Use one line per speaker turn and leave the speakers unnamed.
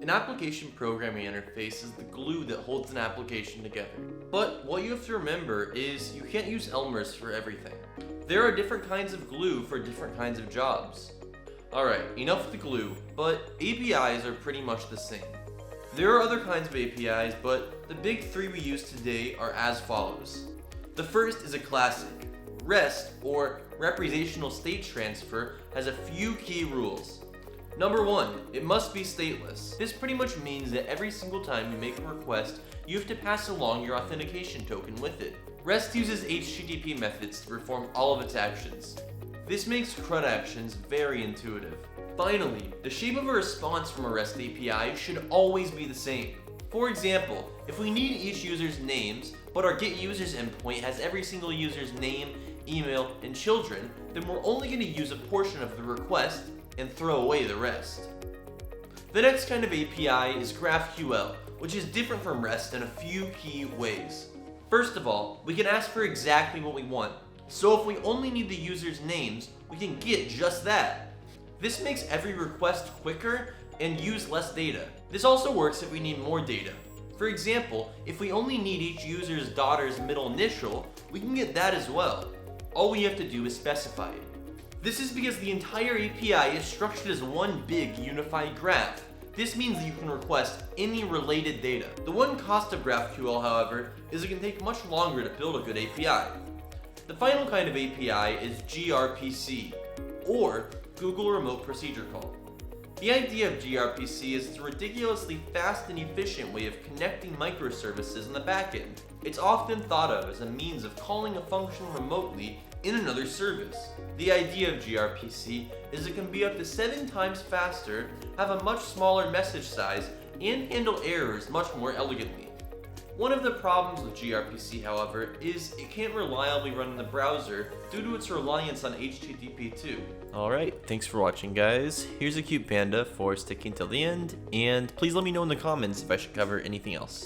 An application programming interface is the glue that holds an application together. But what you have to remember is you can't use Elmer's for everything. There are different kinds of glue for different kinds of jobs. Alright, enough with the glue, but APIs are pretty much the same. There are other kinds of APIs, but the big three we use today are as follows. The first is a classic. REST, or Representational State Transfer, has a few key rules. Number 1, it must be stateless. This pretty much means that every single time you make a request, you have to pass along your authentication token with it. REST uses HTTP methods to perform all of its actions. This makes CRUD actions very intuitive. Finally, the shape of a response from a REST API should always be the same. For example, if we need each user's names, but our getUsers endpoint has every single user's name, email, and children, then we're only going to use a portion of the request and throw away the rest. The next kind of API is GraphQL, which is different from REST in a few key ways. First of all, we can ask for exactly what we want. So if we only need the user's names, we can get just that. This makes every request quicker and use less data. This also works if we need more data. For example, if we only need each user's daughter's middle initial, we can get that as well. All we have to do is specify it. This is because the entire API is structured as one big unified graph. This means that you can request any related data. The one cost of GraphQL, however, is it can take much longer to build a good API. The final kind of API is gRPC, or Google Remote Procedure Call. The idea of gRPC is it's a ridiculously fast and efficient way of connecting microservices in the backend. It's often thought of as a means of calling a function remotely in another service. The idea of gRPC is it can be up to 7 times faster, have a much smaller message size, and handle errors much more elegantly. One of the problems with gRPC, however, is it can't reliably run in the browser due to its reliance on HTTP2. Alright, thanks for watching, guys. Here's a cute panda for sticking till the end, and please let me know in the comments if I should cover anything else.